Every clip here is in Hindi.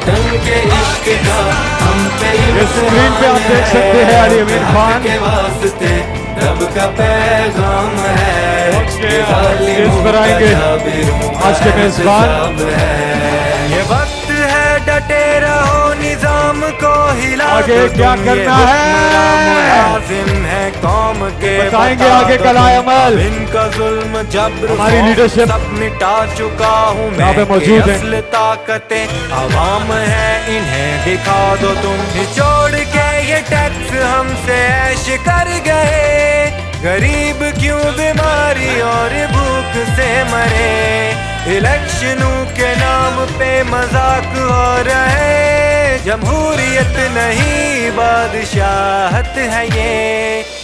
डंके इश्क का हम पे स्क्रीन पे आप देख सकते हैं अली अमीन खान के वास्ते रब का पैगाम है। इस पर आएंगे आज के मेजबान। ये वक्त है डटे रहो निजाम को हिला आगे क्या करना है कौम के बताएंगे आगे कलाए अमल। इनका जुल्म जब्र हमारी लीडरशिप सब मिटा चुका हूँ मैं। मौजूद है। असल ताकतें आवाम है इन्हें दिखा दो तुम। निचोड़ के ये टैक्स हमसे ऐश कर गए। गरीब क्यों बीमारी और भूख से मरे। इलेक्शनों के नाम पे मजाक हो रहे। जमहूरियत नहीं बादशाहत है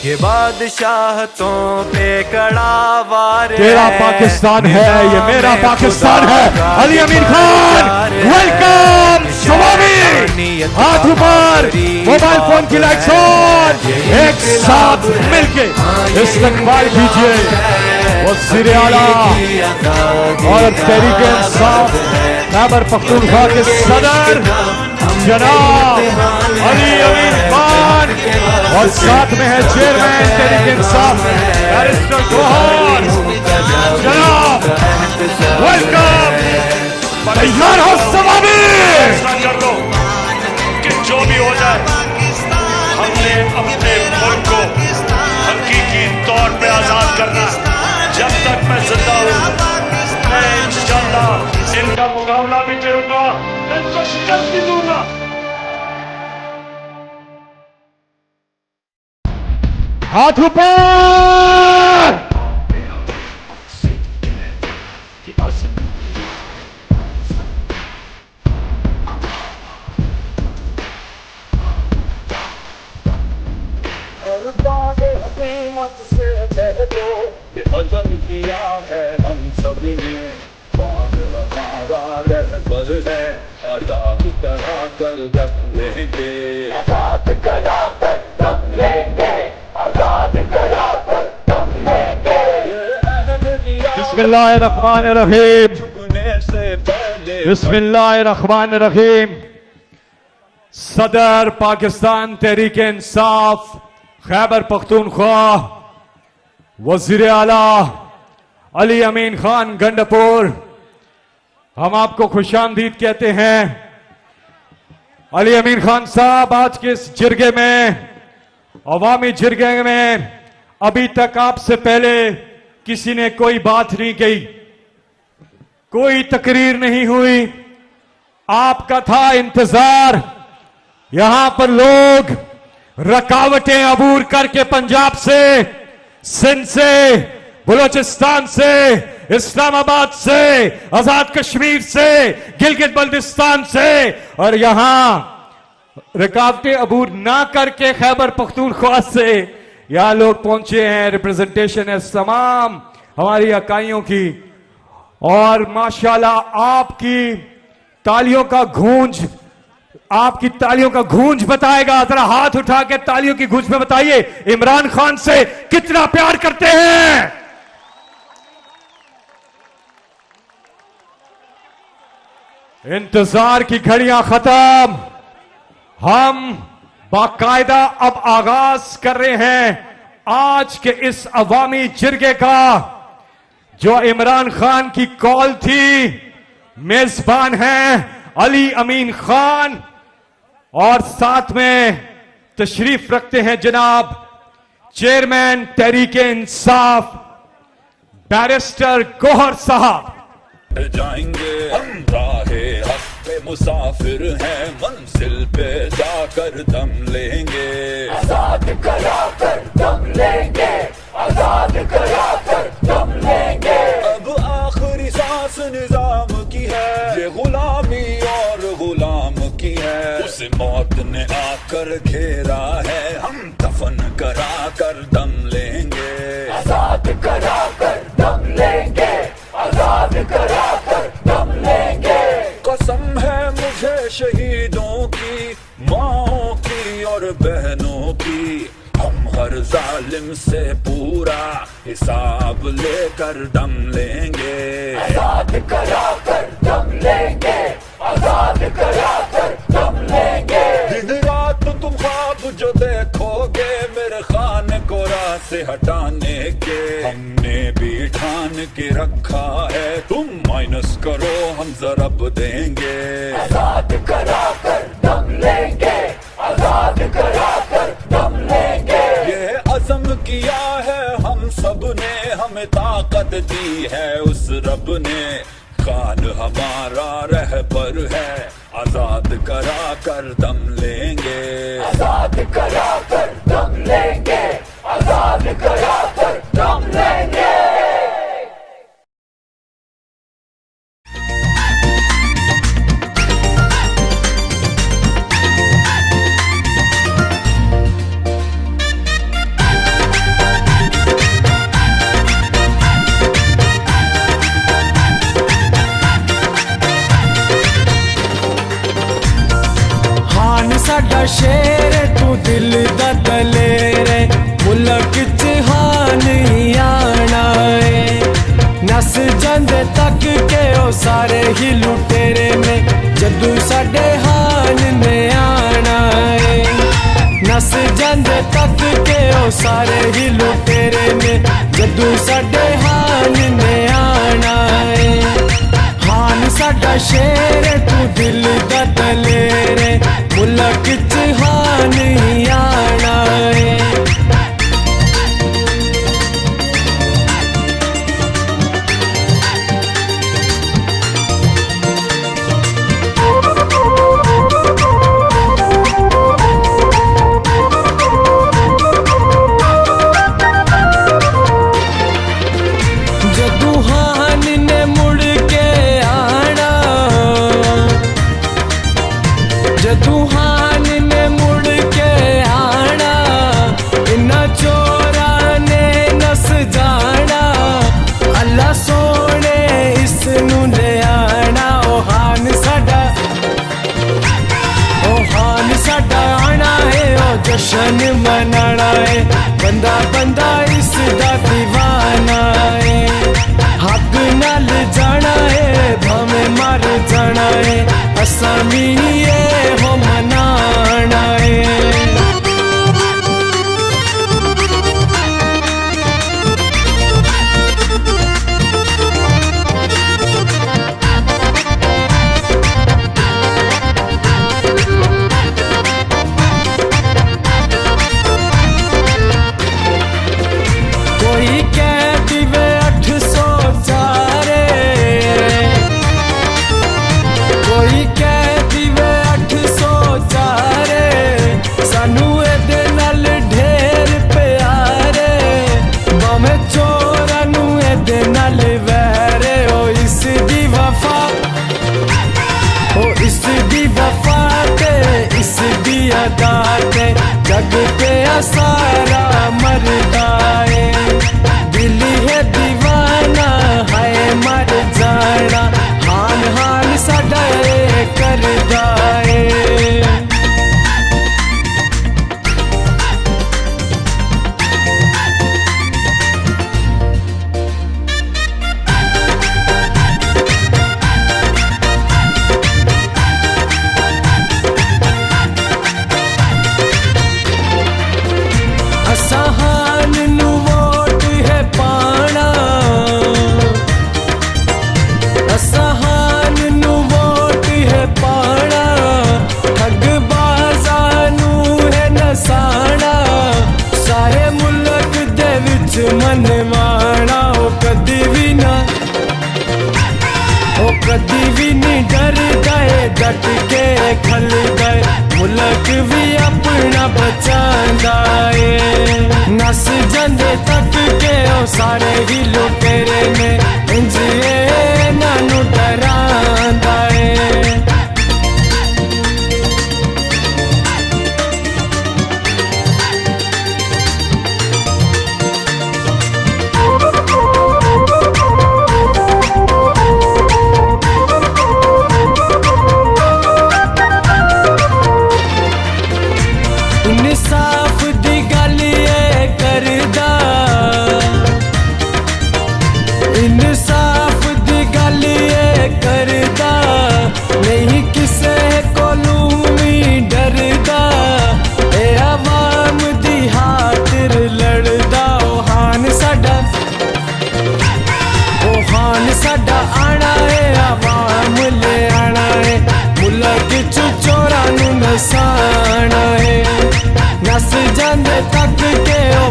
ये बादशाहतों पे कड़ा वार है। तेरा पाकिस्तान है ये मेरा पाकिस्तान है। अली अमीन खान वेलकम। सवामी हाथ ऊपर, मोबाइल फोन की लाइट्स ऑन, एक साथ मिलके इस्तकबाल कीजिए वज़ीर आला और तहरीक इंसाफ खैबर पख्तूनख्वा के सदर जनाब अली अमीन खान और साथ में है चेयरमैन तहरीक इंसाफ बैरिस्टर गौहर जनाब। वेलकम। तैयार हो सवामी। कर लो कि जो भी हो जाए हमने अपने मुल्क को हकीकी तौर पे आजाद करना। जब तक मैं जिंदा हूँ मैं इंशाअल्लाह इनका मुकाबला भी करूंगा, इनको शिकस्त भी दूंगा। हाथ ऊपर। किया है हम सभी ने आजाद करा कर रख लेंगे, आजाद करा कर रख लेंगे, आजाद करा कर रख लेंगे। बिस्मिल्लाहिर्रहमानिर्रहीम, बिस्मिल्लाहिर्रहमानिर्रहीम। सदर पाकिस्तान तहरीक इंसाफ खैबर पख्तूनख्वा वज़ीर आला अली अमीन खान गंडपुर, हम आपको खुशामदीद कहते हैं। अली अमीन खान साहब, आज के इस जिरगे में, अवामी जिरगे में अभी तक आपसे पहले किसी ने कोई बात नहीं कही, कोई तकरीर नहीं हुई। आपका था इंतजार। यहां पर लोग रकावटें अबूर करके पंजाब से, सिंध से, बलूचिस्तान से, इस्लामाबाद से, आजाद कश्मीर से, गिलगित बल्तिस्तान से और यहां रुकावटें अबूर ना करके खैबर पख्तूनख्वा से यहां लोग पहुंचे हैं। रिप्रेजेंटेशन है तमाम हमारी इकाइयों की और माशाल्लाह आपकी तालियों का गूंज, आपकी तालियों का गूंज बताएगा। जरा हाथ उठा के तालियों की गूंज में बताइए इमरान खान से कितना प्यार करते हैं। इंतजार की घड़ियां खत्म, हम बाकायदा अब आगाज कर रहे हैं आज के इस अवामी जिरगे का। जो इमरान खान की कॉल थी, मेजबान हैं अली अमीन खान और साथ में तशरीफ रखते हैं जनाब चेयरमैन तहरीक इंसाफ बैरिस्टर गौहर साहब। जाएंगे हम राहे हक पे मुसाफिर हैं, मंजिल पे जाकर दम लेंगे, आजाद करा कर दम लेंगे, आजाद करा कर दम लेंगे। अब आखिरी सांस निजाम की है, ये गुलामी और गुलाम की है। उसे मौत ने आकर घेरा है, हम दफन करा कर दम लेंगे, आजाद करा कर दम लेंगे, आजाद करा कर दम लेंगे। कसम है मुझे शहीदों की, माओं की और बहनों की, हम हर जालिम से पूरा हिसाब लेकर दम लेंगे, आजाद करा कर दम लेंगे, आजाद करा कर ख्वाब जो देखोगे मेरे खान को राह से हटाने के, हमने भी ठान के रखा है, तुम माइनस करो हम जरब देंगे। आजाद करा कर दम लेंगे, आजाद करा कर दम लेंगे। ये अज़म किया है हम सब ने, हमें ताकत दी है उस रब ने, खान हमारा रहबर है, आजाद करा कर दम लेंगे, आजाद करा कर दम लेंगे, आजाद करा कर दम लेंगे। साडा शेर तू दिल दा दलेरे, मुल्क च हान ही आना है, नस जांदे तक के ओ सारे ही लुटेरे ने, जदू साडे हान ने आना है, नस जांदे तक के ओ सारे ही लुटेरे ने, जदू साडे हान ने आना है। हान साडा शेर तू दिल दा दलेरे, मुल्क च हान ही आना है। जदू हान ने मुड़ के आना, जदू हान ने मुड़ के आना, इन्ना चोरा ने नस जाना, अल्लाह सोने इस नू ले आना। ओ हान साडा, ओ हान साडा आना है, ओ जश्न मनाना है, बंदा बंदा इसदा दीवाना है, हक नाल जाना है, भावें मर जाना है, असां भी ये हो मनाना है। कोई कह दिवे 804, कोई कह दिवे 804, सानू एदे नाल ढेर प्यारे, भावें चोरां नू एदे नाल वैरे। ओ इस दी वफा, ओ इस दी वफा ते इस दी अदा ते जग पे सारा मरदा है, दिल है दीवाना है मर जाना, हान हान साडा करदा है। हान नू वोट है पाना, हान नू वोट है पाना, ठग बाजा नू है नसाना, सारे मुल्क दे विच मनवाना। ओ कदी भी ना, ओ कदी भी नहीं डर गए, डट के खल गए, मुल्क भी अपना बचांदा है, नस जांदे तक के ओ सारे ही लुटेरे ने, इंज नानू डरांदा है। इंसाफ दी गली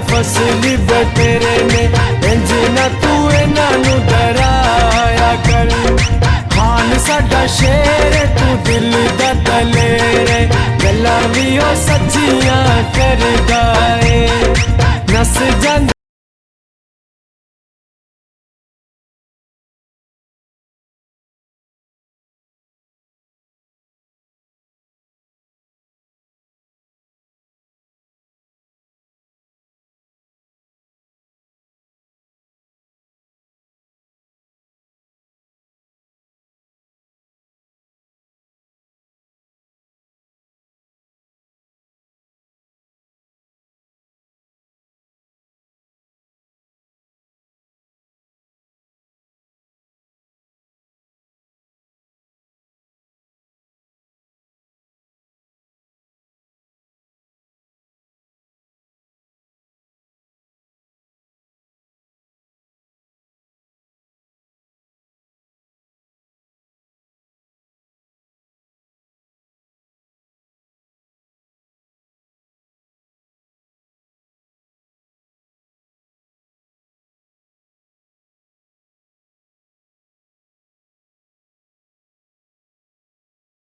फसली बतेरे ने इंज ना तू इन्हां नू डराया कर खान साडा शेर तू दिल दा दलेर गल्लां भी ओ सच्चियां करदा ए